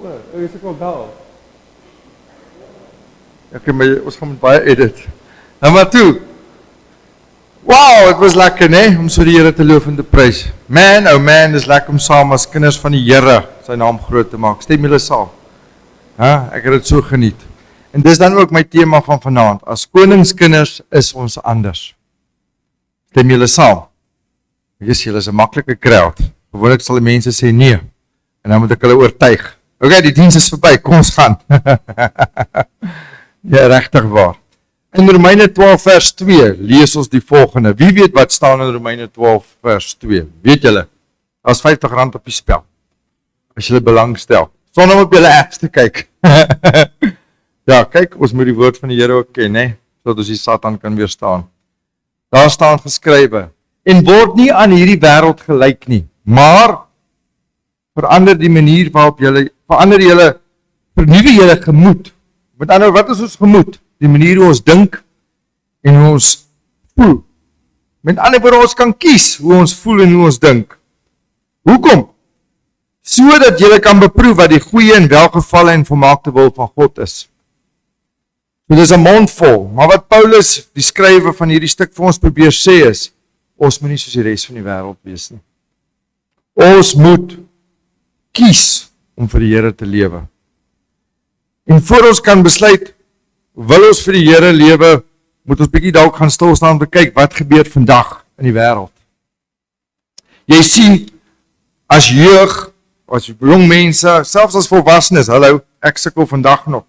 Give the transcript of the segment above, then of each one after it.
Is ek al daar? Okay, maar ons gaan met baie edit. Nou maar toe. Wow, het was lekker, né? Om so die Here te loof en te prys. Man, oh man, dis lekker om saam as kinders van die Here sy naam groot te maak. Stem julle saam? Ek het dit so geniet. En dis dan ook my tema van vanaand. As koningskinders is ons anders. Stem julle saam? Julle is 'n maklike crowd. Gewoonlik sal die mense sê nee. En dan moet ek hulle oortuig. Okay, die diens is verby, kom ons gaan. Ja, regtig waar. In Romeine 12 vers 2 lees ons die volgende. Wie weet wat staan in Romeine 12 vers 2? Weet julle? Daar's R50 op die spel. As julle belangstel. Sonder om op julle apps te kyk. Ja, kyk, ons moet die woord van die Here ook ken, né? Sodat ons die Satan kan weerstaan. Daar staan geskrywe: en word nie aan hierdie wêreld gelyk nie, maar verander die manier waarop julle vernuwe julle gemoed. Met ander, wat is ons gemoed? Die manier hoe ons dink en hoe ons voel. Met ander woorde, ons kan kies hoe ons voel en hoe ons dink. Hoekom? Sodat julle kan beproef wat die goeie en welgevalle en volmaakte wil van God is. So dis 'n mond vol, maar wat Paulus, die skrywer van hierdie stuk vir ons probeer sê is, ons moet nie soos die res van die wêreld wees nie. Ons moet kies om vir die Here te lewe. En voor ons kan besluit, wil ons vir die Here lewe, moet ons bietjie dalk gaan stil staan en kyk wat gebeur vandag in die wêreld. Jy sien, as jeug, as jong mense, selfs as volwassenes, hallo, ek sukkel vandag nog.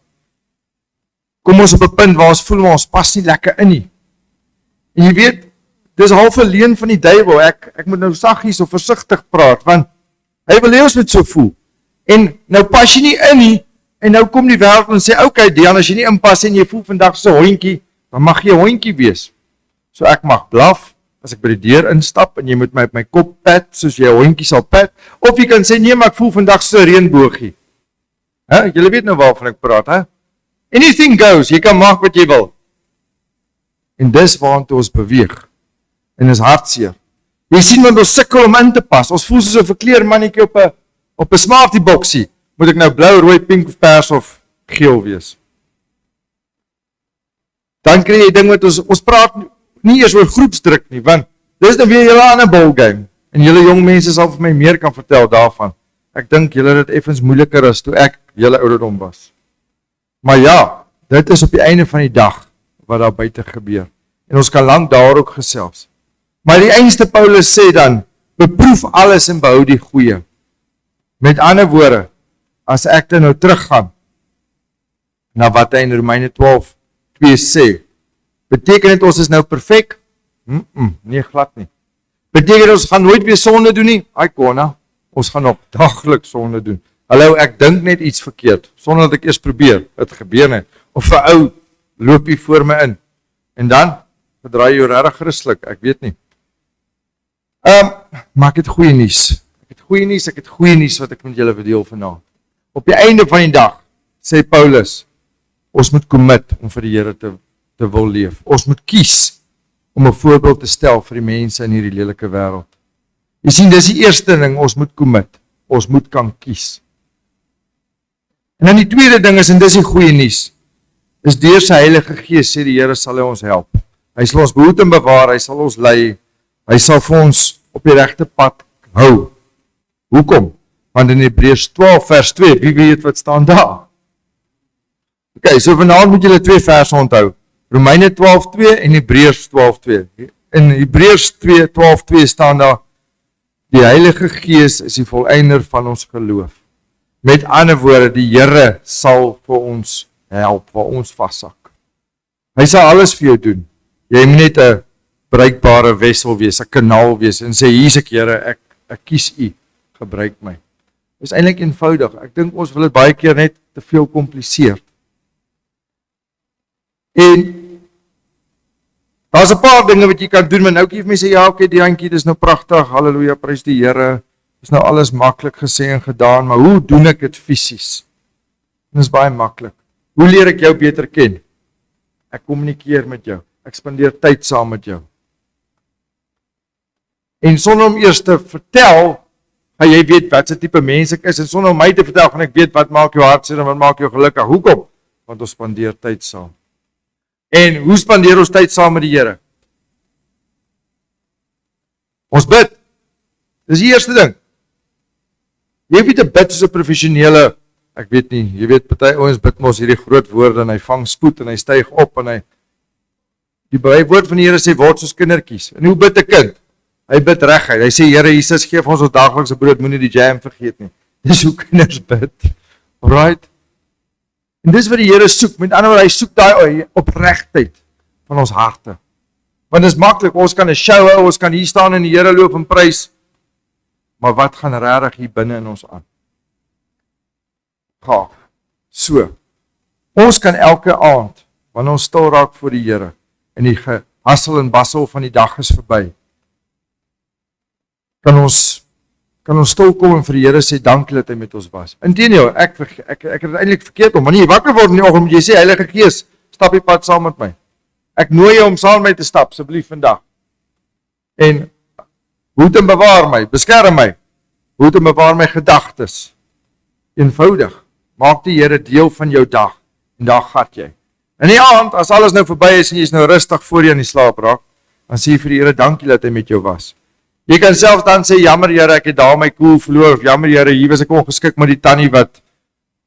Kom ons op 'n punt waar ons voel ons pas nie lekker in nie. En jy weet, dis half 'n leuen van die duiwel. Ek moet nou saggies of versigtig praat, want hy wil hê ons moet so voel. En nou pas jy nie in nie, en nou kom die wêreld en sê, okay, Dian, as jy nie inpas en jy voel vandag so 'n hondjie, dan mag jy 'n hondjie wees. So ek mag blaf, as ek by die deur instap, en jy moet my op my kop pat, soos jy 'n hondjie sal pat, of jy kan sê, nee, maar ek voel vandag so 'n reënboogie. Julle weet nou waarvan ek praat, hè? Anything goes, jy kan maak wat jy wil. En dis waartoe ons beweeg. En is hartseer. Jy sien want ons sukkel om in te pas. Ons voel soos 'n verkleermannetjie op 'n smartie boksie. Moet ek nou blou, rooi, pink of pers of geel wees? Dan kry jy ding wat ons praat nie eers oor groepsdruk nie, want dis nou weer julle ander ballgame. En julle jong mense sal vir my meer kan vertel daarvan. Ek dink julle het dit effens moeiliker as toe ek julle ouderdom was. Maar ja, dit is op die einde van die dag wat daar buite gebeur. En ons kan lank daar ook gesels. Maar die einste Paulus sê dan, beproef alles en behou die goeie. Met ander woorde, as ek dan nou teruggaan na wat hy in Romeine 12:2 sê, beteken dit ons is nou perfek? Nee, glad nie. Beteken dit ons gaan nooit weer sonde doen nie? Ai konna, ons gaan op daglik sonde doen. Hallo, ek dink net iets verkeerd, sonder dat ek eers probeer, het gebeur net. Of 'n ou loop hier voor my in, en dan gedraai jy regtig Christelik, ek weet nie. Maar ek het goeie nuus. Ek het goeie nuus wat ek met julle verdeel vanaand. Op die einde van die dag, sê Paulus, ons moet commit om vir die Here te wil leef. Ons moet kies om 'n voorbeeld te stel vir die mense in hierdie lelike wêreld. Jy sien, dis die eerste ding, ons moet commit. Ons moet kan kies. En dan die tweede ding is, en dis die goeie nuus, is deur sy Heilige Gees, sê die Here sal hy ons help. Hy sal ons behoed en bewaar, hy sal ons lei, hy sal vir ons op die regte pad hou. Hoekom? Want in Hebreërs 12 vers 2, wie weet wat staan daar? Okay, so vanaand moet julle 2 verse onthou. Romeine 12:2 en Hebreërs 12:2. In Hebreërs 12:2 staan daar, die Heilige Gees is die volëinder van ons geloof. Met ander woorde, die Here sal vir ons help, waar ons vassak. Hy sal alles vir jou doen. Jy moet net 'n bruikbare wessel wees, 'n kanaal wees, en sê, hier's ek Here, ek kies U, gebruik my. Dit is eintlik eenvoudig. Ek dink ons wil dit baie keer net te veel kompliseer. En daar's 'n paar dinge wat jy kan doen, maar nou kies my sê, ja, okay, die handjie, dis nou pragtig, halleluja, prys die Here, dis nou alles maklik gesê en gedaan, maar hoe doen ek dit fisies? Dit is baie maklik. Hoe leer ek jou beter ken? Ek kommunikeer met jou, ek spandeer tyd saam met jou. En sonder om eers te vertel, Gaan jy weet wat se tipe mens ek is, en sonder om my te vertel, gaan ek weet wat maak jou hartseer en wat maak jou gelukkig. Hoekom? Want ons spandeer tyd saam. En hoe spandeer ons tyd saam met die Here? Ons bid. Dis die eerste ding. Jy hoef nie te bid soos 'n professionele, ek weet nie, jy weet, party ouens bid mos hierdie groot woorde en hy vang spoed en hy styg op en die woord van die Here sê, word soos kindertjies. En hoe bid 'n kind? Hy bid reguit. Hy sê, Here Jesus, gee vir ons daaglikse brood, moenie die jam vergeet nie. Dis hoe kinders bid. Alright? En dis wat die Here soek. Met ander woorde, hy soek daai opregtheid van ons harte. Want dit is maklik, ons kan 'n show hou, ons kan hier staan en die Here loof en prys. Maar wat gaan regtig hier binne in ons aan? Gaaf. So. Ons kan elke aand, wanneer ons stil raak voor die Here en die gehassel en bassel van die dag is verby, kan ons stil kom en vir die Here sê dankie dat hy met ons was. Inteendeel, ek het dit eintlik verkeerd om. Wanneer jy wakker word in die oggend, jy sê Heilige Gees, stap die pad saam met my. Ek nooi jou om saam met my te stap, asseblief vandag. En hoed en bewaar my, beskerm my. Hoed en bewaar my gedagtes. Eenvoudig. Maak die Here deel van jou dag en daar gat jy. In die aand, as alles nou verby is en jy is nou rustig voor jy in die slaap raak, dan sê jy vir die Here dankie dat hy met jou was. Jy kan selfs dan sê, jammer Here, ek het daar my koel verloor, of jammer Here, hier was ek ongeskik met die tannie wat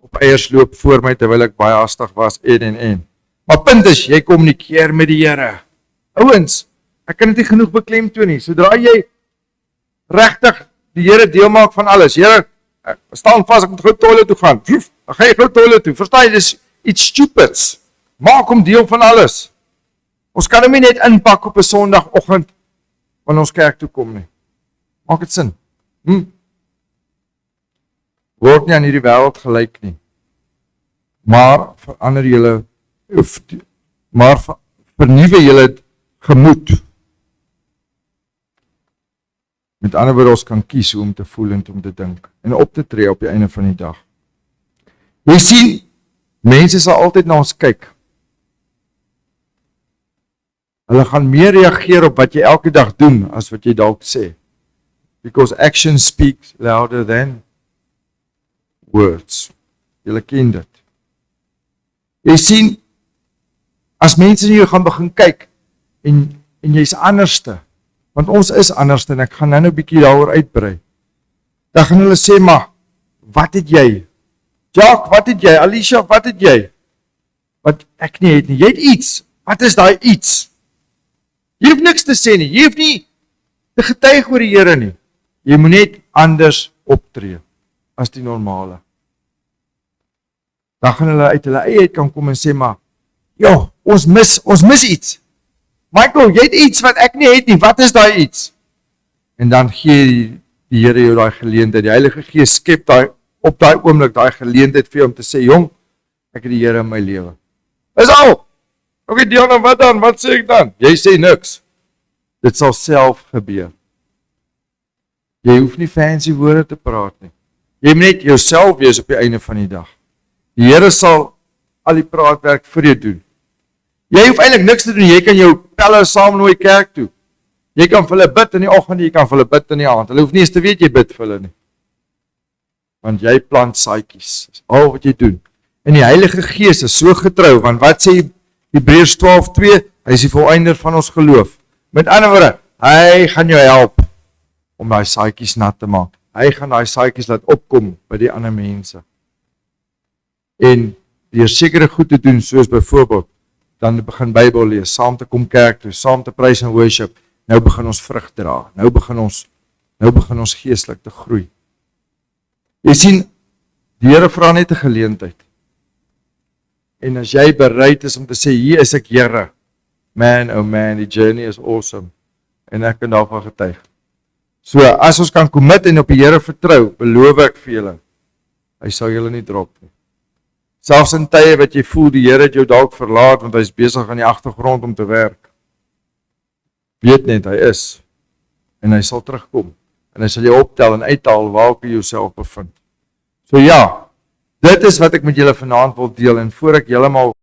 op eiers loop voor my, terwyl ek baie hastig was, en. Maar punt is, jy kommunikeer met die Here. Ouens, ek kan dit nie genoeg beklemtoon nie, sodra jy regtig die Here deel maak van alles, Here, ek staan vas, ek moet gou toilet toe gaan, dan ga jy gou toilet toe, verstaan jy, dis iets stupids, maak hom deel van alles. Ons kan hom nie net inpak op 'n Sondagoggend, wanneer ons kerk toe kom nie. Maak dit sin? Word nie aan hierdie wêreld gelyk nie. Maar verander julle, maar vernuwe julle gemoed. Met ander woorde, ons kan kies hoe om te voel en om te dink en op te tree op die einde van die dag. Jy sien, mense sal altyd na ons kyk. Hulle gaan meer reageer op wat jy elke dag doen as wat jy dalk sê. Because action speaks louder than words. Julle ken dit. Jy sien, as mense na jou gaan begin kyk en jy's anderste, want ons is anderste en ek gaan nou 'n bietjie daaroor uitbrei. Dan gaan hulle sê, maar wat het jy? Jacques, wat het jy? Alicia, wat het jy? Wat ek nie het nie. Jy het iets. Wat is daai iets? Jy hoef niks te sê nie. Jy hoef nie te getuig oor die Here nie. Jy moet net anders optree as die normale. Dan gaan hulle uit hulle eie uit kan kom en sê, maar ons mis iets. Michael, jy het iets wat ek nie het nie. Wat is daai iets? En dan gee die Here jou daai geleentheid. Die Heilige Gees skep op daai oomblik daai geleentheid vir jou om te sê, jong, ek het die Here in my lewe. Is al. Okay, Diana, wat dan? Wat sê ek dan? Jy sê niks. Dit sal self gebeur. Jy hoef nie fancy woorde te praat nie. Jy moet net jouself wees op die einde van die dag. Die Here sal al die praatwerk vir jou doen. Jy hoef eintlik niks te doen. Jy kan jou pelle saamnooi kerk toe. Jy kan vir hulle bid in die oggend, jy kan vir hulle bid in die aand. Hulle hoef nie eens te weet jy bid vir hulle nie. Want jy plant saadjies. Dis al wat jy doen. En die Heilige Gees is so getrou, want wat sê Hebreërs 12:2? Hy is die volëinder van ons geloof. Met ander woorde, hy gaan jou help om daai saadjies nat te maak. Hy gaan daai saadjies laat opkom by die ander mense. En deur sekere goed te doen, soos byvoorbeeld, dan begin Bybel lees, saam te kom kerk toe, saam te prys en worship, nou begin ons vrug dra, nou begin ons geestelik te groei. Jy sien, die Here vra net 'n geleentheid. En as jy bereid is om te sê, hier is ek Here, man, oh man, die journey is awesome, en ek kan daarvan getuig. So, as ons kan commit en op die Here vertrou, beloof ek vir julle, hy sal julle nie drop nie. Selfs in tye wat jy voel, die Here het jou dalk verlaat, want hy is besig aan die agtergrond om te werk. Weet net, hy is, en hy sal terugkom, en hy sal jou optel en uithaal, waar ook jy jouself bevind. So ja, dit is wat ek met julle vanaand wil deel, en voor ek heeltemal